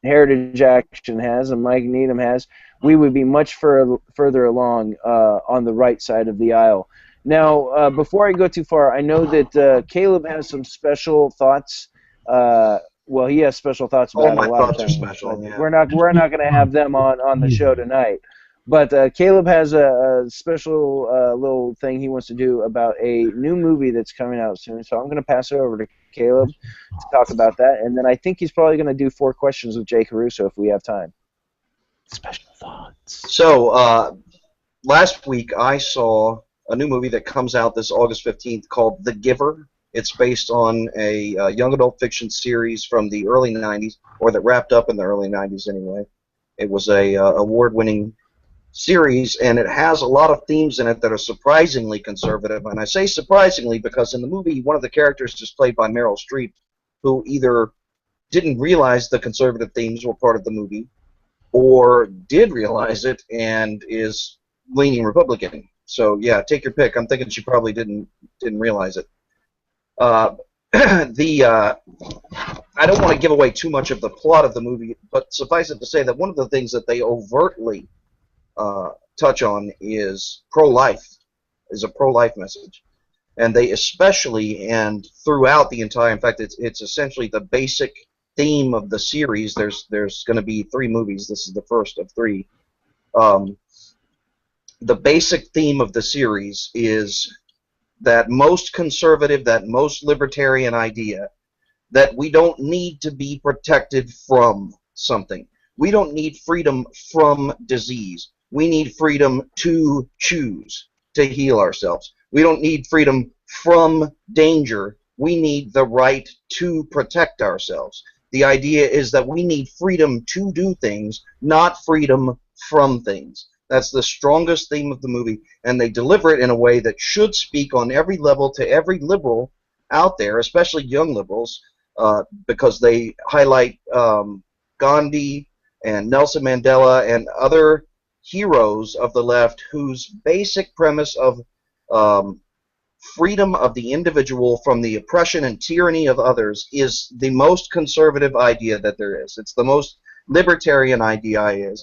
Heritage Action has and Mike Needham has, we would be much further along on the right side of the aisle. Now, before I go too far, I know that Caleb has some special thoughts. Well, he has special thoughts about a lot of things. Special, yeah. We're not going to have them on the show tonight. But Caleb has a special little thing he wants to do about a new movie that's coming out soon. So I'm going to pass it over to Caleb to talk about that. And then I think he's probably going to do 4 questions with Jay Caruso if we have time. Special thoughts. So last week I saw a new movie that comes out this August 15th called The Giver. It's based on a young adult fiction series from the early 90s, or that wrapped up in the early 90s anyway. It was a award-winning series, and it has a lot of themes in it that are surprisingly conservative. And I say surprisingly because in the movie, one of the characters is played by Meryl Streep, who either didn't realize the conservative themes were part of the movie, or did realize it and is leaning Republican. So yeah, take your pick. I'm thinking she probably didn't realize it. I don't want to give away too much of the plot of the movie, but suffice it to say that one of the things that they overtly touch on is pro-life, is a pro-life message. And they especially, and throughout the entire, in fact, it's essentially the basic theme of the series. There's going to be 3 movies. This is the first of 3. The basic theme of the series is that most conservative, that most libertarian idea that we don't need to be protected from something. We don't need freedom from disease. We need freedom to choose to heal ourselves. We don't need freedom from danger. We need the right to protect ourselves. The idea is that we need freedom to do things, not freedom from things. That's the strongest theme of the movie, and they deliver it in a way that should speak on every level to every liberal out there, especially young liberals, because they highlight Gandhi and Nelson Mandela and other heroes of the left whose basic premise of freedom of the individual from the oppression and tyranny of others is the most conservative idea that there is. It's the most libertarian idea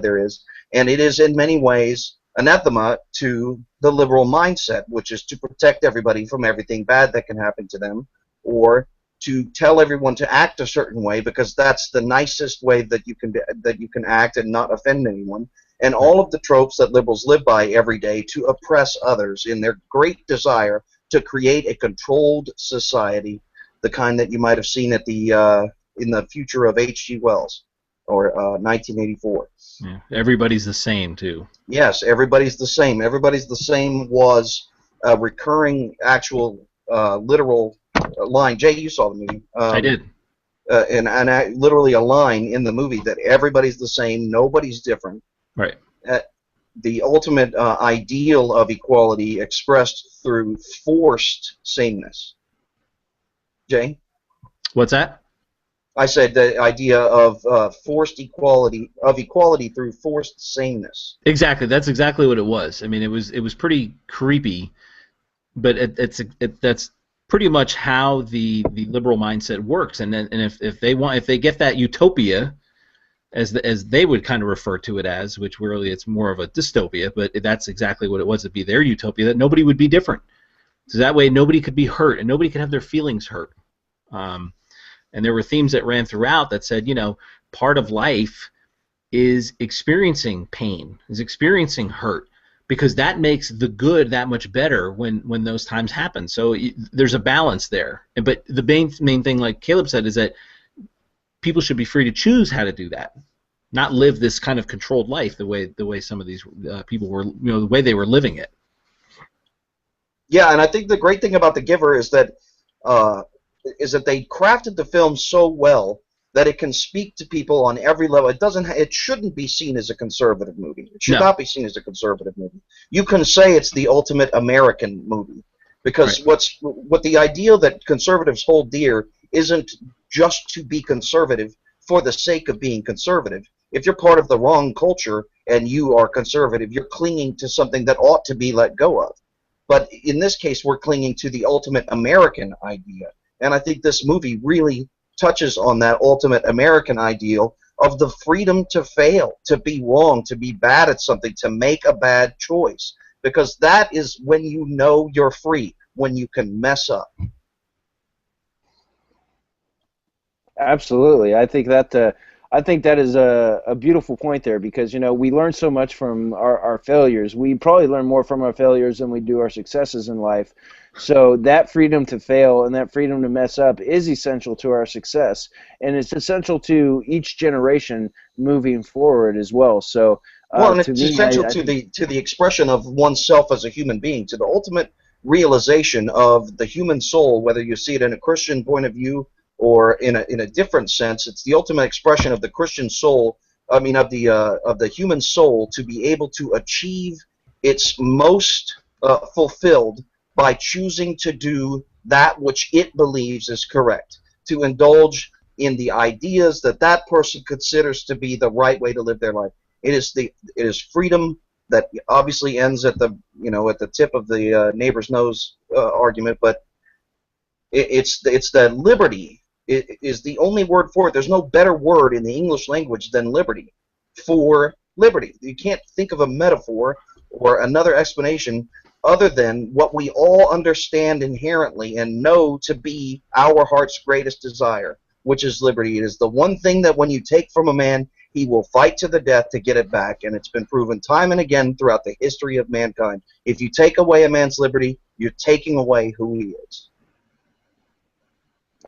there is, and it is in many ways anathema to the liberal mindset, which is to protect everybody from everything bad that can happen to them, or to tell everyone to act a certain way because that's the nicest way that you can act and not offend anyone. And all of the tropes that liberals live by every day to oppress others in their great desire to create a controlled society, the kind that you might have seen at the in the future of H.G. Wells or 1984. Yeah. Everybody's the same too. Yes, everybody's the same. Everybody's the same was a recurring, actual, literal line. Jay, you saw the movie. I did. And literally a line in the movie that everybody's the same, nobody's different. Right. The ultimate ideal of equality expressed through forced sameness. Jay? What's that? I said the idea of forced equality, of equality through forced sameness. Exactly. That's exactly what it was. I mean, it was pretty creepy, but that's pretty much how the liberal mindset works. And if they get that utopia, as they would kind of refer to it as, which really it's more of a dystopia, but that's exactly what it was. It'd be their utopia that nobody would be different. So that way nobody could be hurt and nobody could have their feelings hurt. And there were themes that ran throughout that said, part of life is experiencing pain, is experiencing hurt, because that makes the good that much better when those times happen. So there's a balance there. But the main thing, like Caleb said, is that people should be free to choose how to do that, not live this kind of controlled life the way some of these people were, the way they were living it. Yeah, and I think the great thing about The Giver is that they crafted the film so well that it can speak to people on every level. It shouldn't be seen as a conservative movie. It should not be seen as a conservative movie. You can say it's the ultimate American movie, because what the ideal that conservatives hold dear isn't just to be conservative for the sake of being conservative. If you're part of the wrong culture and you are conservative, you're clinging to something that ought to be let go of. But in this case, we're clinging to the ultimate American idea. And I think this movie really touches on that ultimate American ideal of the freedom to fail, to be wrong, to be bad at something, to make a bad choice. Because that is when you know you're free, when you can mess up. Absolutely. I think that I think that is a beautiful point there because, you know, we learn so much from our failures. We probably learn more from our failures than we do our successes in life. So that freedom to fail and that freedom to mess up is essential to our success. And it's essential to each generation moving forward as well. So Well, and to it's me, essential I to think, the expression of oneself as a human being, to the ultimate realization of the human soul, whether you see it in a Christian point of view or in a different sense. It's the ultimate expression of the Christian soul. I mean, of the human soul to be able to achieve its most fulfilled by choosing to do that which it believes is correct, to indulge in the ideas that that person considers to be the right way to live their life. It is freedom that obviously ends at the at the tip of the neighbor's nose argument, but it's the liberty. It is the only word for it. There's no better word in the English language than liberty for liberty. You can't think of a metaphor or another explanation other than what we all understand inherently and know to be our heart's greatest desire, which is liberty. It is the one thing that when you take from a man, he will fight to the death to get it back, and it's been proven time and again throughout the history of mankind. If you take away a man's liberty, you're taking away who he is.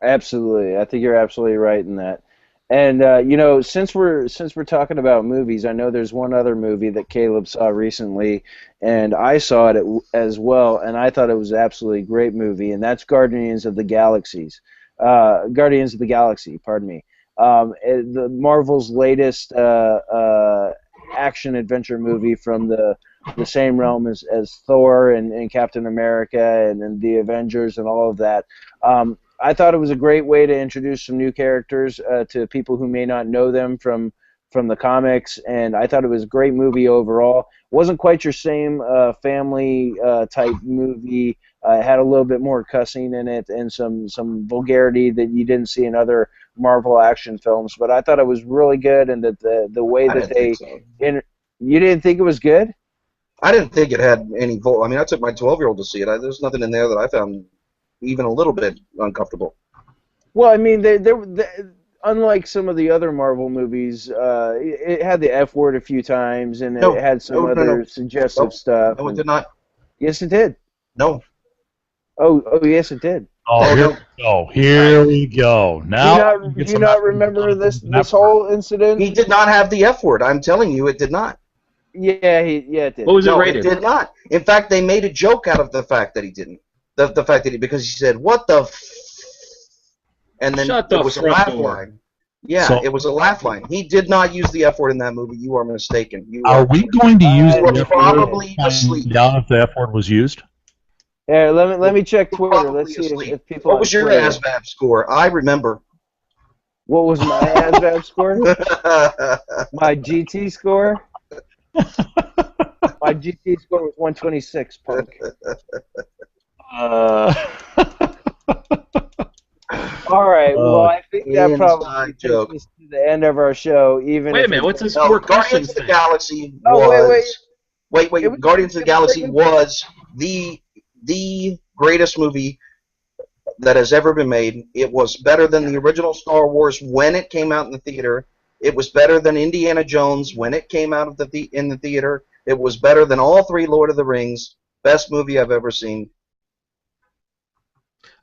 absolutely. I think you're absolutely right in that. And you know, since we're talking about movies, I know there's one other movie that Caleb saw recently, and I saw it as well, and I thought it was absolutely great movie, and that's Guardians of the Galaxy. Pardon me. The Marvel's latest action adventure movie from the same realm as Thor and Captain America and the Avengers and all of that. I thought it was a great way to introduce some new characters to people who may not know them from the comics, and I thought it was a great movie overall. It wasn't quite your same family type movie. It had a little bit more cussing in it and some vulgarity that you didn't see in other Marvel action films, but I thought it was really good, and that the way I that didn't think so. you didn't think it was good? I didn't think it had any. I mean, I took my 12-year-old to see it. There's nothing in there that I found even a little bit uncomfortable. Well, I mean, they unlike some of the other Marvel movies, it had the F word a few times, and No, it had some no, other no. suggestive Nope. stuff. No, it and- did not. Yes, it did. No. Oh, yes, it did. Oh, here we go. Here we go. Now, Do you not remember this whole incident? He did not have the F word. I'm telling you, it did not. Yeah, it did. What was it No, rated? it did not. In fact, they made a joke out of the fact that he didn't. The fact that because he said, "What the f," and then Shut the it was a front laugh door. line. Yeah, So- it was a laugh line. He did not use the F word in that movie. You are mistaken. Are we going to use You the were F word probably to find asleep. out if the F word was used? Yeah, let me check Twitter. Probably Let's see asleep. if people. What on was your Twitter- ASVAB score? I remember. What was my ASVAB score? My GT score? My GT score was 126, punk. All right, well, I think that probably Inside takes joke. us to the end of our show. Even Wait a if minute, it- what's this No, four Guardians questions of the thing? Galaxy Oh, was. wait. Wait. It was- Guardians of the Galaxy was the greatest movie that has ever been made. It was better than the original Star Wars when it came out in the theater. It was better than Indiana Jones when it came out of in the theater. It was better than all three Lord of the Rings. Best movie I've ever seen.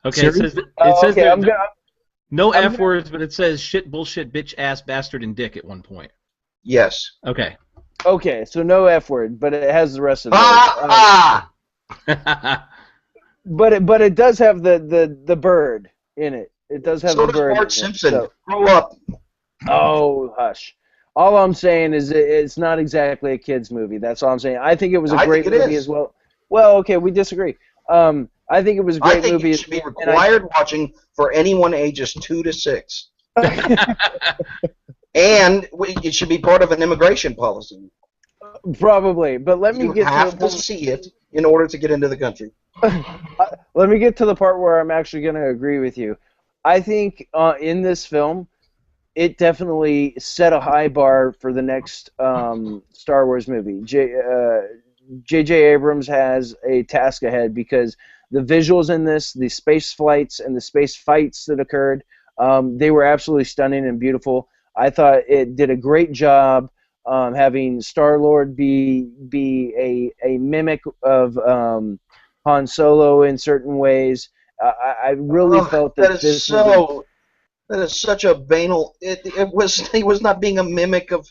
Okay, it says okay, there- I'm gonna. no I'm F gonna- words, but it says shit, bullshit, bitch, ass, bastard, and dick at one point. Yes. Okay. Okay, so no F word, but it has the rest of those. But it does have the bird in it. It does have So the does bird. Bart in it, Simpson. so- Grow up. Oh, hush. All I'm saying is it's not exactly a kid's movie. That's all I'm saying. I think it was a I great think it movie is. as well. Well, okay, we disagree. I think it was a I great think movie. it should be and I- required watching for anyone ages 2 to 6. And it should be part of an immigration policy. Probably, but let me You get have to to see it in order to get into the country. let me get to the part where I'm actually going to agree with you. I think in this film, it definitely set a high bar for the next Star Wars movie. J.J. Abrams has a task ahead because the visuals in this, the space flights and the space fights that occurred, they were absolutely stunning and beautiful. I thought it did a great job having Star-Lord be a mimic of Han Solo in certain ways. I really felt that this was that is such a banal. He was not being a mimic of.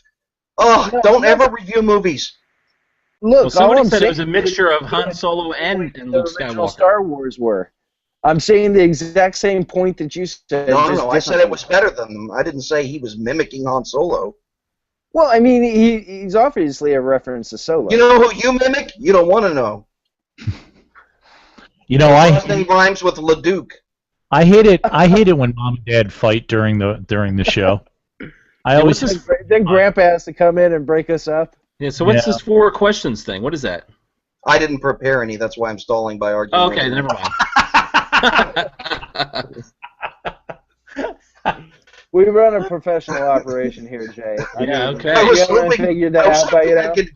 Oh, don't ever review movies. Look, well, somebody all I'm said it was a saying mixture is of Han Solo and the Luke original Skywalker. Star Wars were. I'm saying the exact same point that you said. No. I said it was better than them. I didn't say he was mimicking Han Solo. Well, I mean, he's obviously a reference to Solo. You know who you mimic? You don't want to know. You know, His name rhymes with LeDuc. I hate it. I hate it when Mom and Dad fight during the show. I always then Grandpa has to come in and break us up. Yeah. So what's this 4 questions thing? What is that? I didn't prepare any. That's why I'm stalling by arguing. Oh, okay, never mind. We run a professional operation here, Jay. Okay.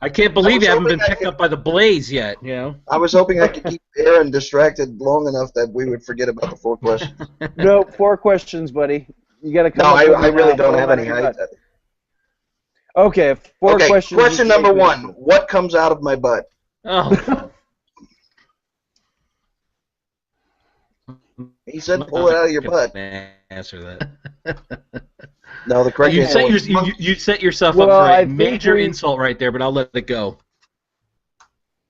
I can't believe you haven't been picked up by the blaze yet. You know. I was hoping I could keep Aaron distracted long enough that we would forget about the 4 questions. No, 4 questions, buddy. You got to come. No, I really don't have any. Okay, 4 questions. Question number 1: what comes out of my butt? Oh. He said, "Pull it out of your butt." Answer that. No, the correct answer. You set yourself up for a major insult right there, but I'll let it go.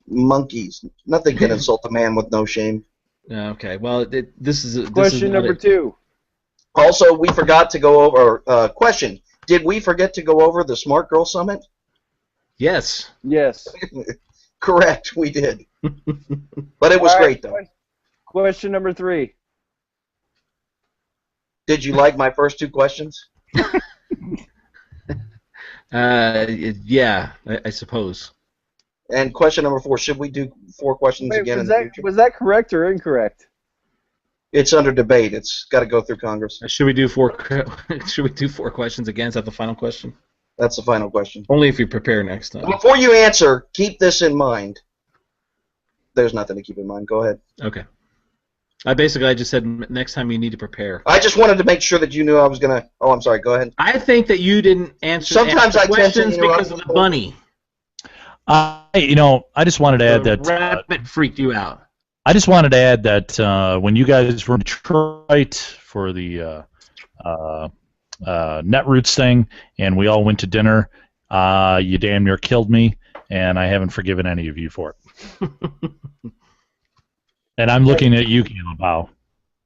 Monkeys. Nothing can insult a man with no shame. Okay. Well, this is question number 2. Also, we forgot to go over. Question: did we forget to go over the Smart Girl Summit? Yes. Yes. Correct, we did. But it was great, though. Question number 3. Did you like my first 2 questions? Yeah, I suppose. And question number 4: should we do 4 questions again in the future? Was that correct or incorrect? It's under debate. It's got to go through Congress. Should we do 4? Should we do 4 questions again? Is that the final question? That's the final question. Only if you prepare next time. Before you answer, keep this in mind. There's nothing to keep in mind. Go ahead. Okay. I just said next time you need to prepare. I just wanted to make sure that you knew I was going to... Oh, I'm sorry. Go ahead. I think that you didn't answer questions because of the bunny. I just wanted to add that... rabbit freaked you out. I just wanted to add that when you guys were in Detroit for the Netroots thing and we all went to dinner, you damn near killed me, and I haven't forgiven any of you for it. And I'm looking at you, Caleb. Wow.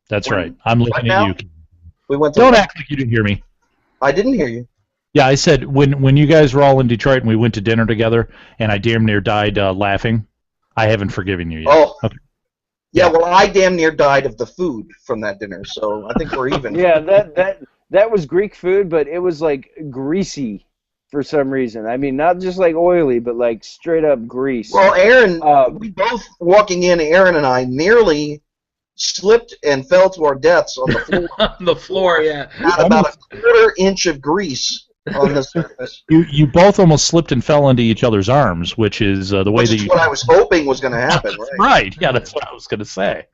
That's right. I'm looking at you. Don't act like you didn't hear me. I didn't hear you. Yeah, I said when you guys were all in Detroit and we went to dinner together and I damn near died laughing, I haven't forgiven you yet. Oh. Okay. Yeah, well, I damn near died of the food from that dinner, so I think we're even. Yeah, that was Greek food, but it was like greasy for some reason. I mean, not just like oily, but like straight up grease. Well, Aaron, we both walking in, Aaron and I nearly slipped and fell to our deaths on the floor. On the floor, yeah. About a quarter-inch of grease on the surface. You both almost slipped and fell into each other's arms, which is the way that you... what I was hoping was going to happen, right? Right, yeah, that's what I was going to say.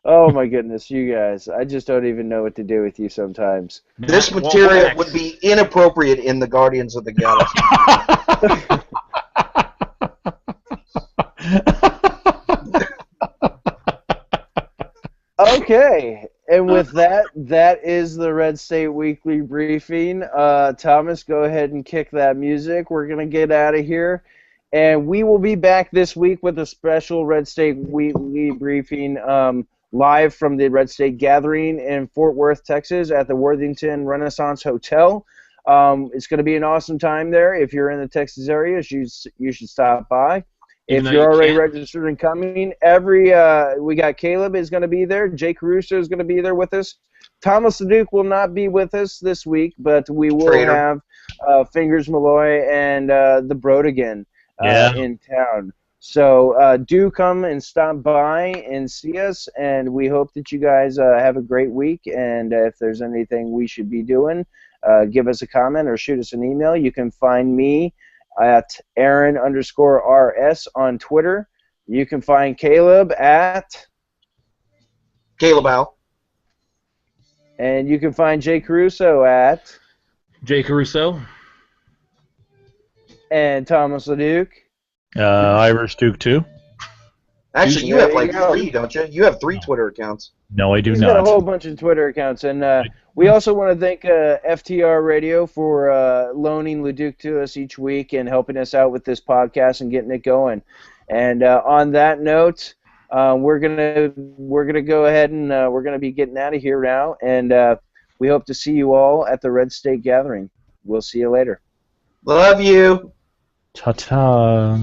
Oh my goodness, you guys. I just don't even know what to do with you sometimes. This material would be inappropriate in the Guardians of the Galaxy. Okay, and with that is the Red State Weekly Briefing. Thomas, go ahead and kick that music. We're going to get out of here. And we will be back this week with a special Red State Weekly Briefing live from the Red State Gathering in Fort Worth, Texas at the Worthington Renaissance Hotel. It's going to be an awesome time there. If you're in the Texas area, you should stop by. If you're already registered and coming, we got Caleb is going to be there. Jay Caruso is going to be there with us. Thomas the Duke will not be with us this week, but we will have Fingers Malloy and the Brodigan in town. So do come and stop by and see us, and we hope that you guys have a great week. And if there's anything we should be doing, give us a comment or shoot us an email. You can find me at Aaron_RS on Twitter. You can find Caleb at Caleb Al. And you can find Jay Caruso at Jay Caruso. And Thomas LeDuc. Irish Duke too. Actually, you There have you like go. 3, don't you? You have 3 Twitter accounts. No, I do He's not. got a whole bunch of Twitter accounts, and we also want to thank FTR Radio for loaning LeDuc to us each week and helping us out with this podcast and getting it going. And on that note, we're gonna go ahead and we're gonna be getting out of here now, and we hope to see you all at the Red State Gathering. We'll see you later. Love you. Ta-ta.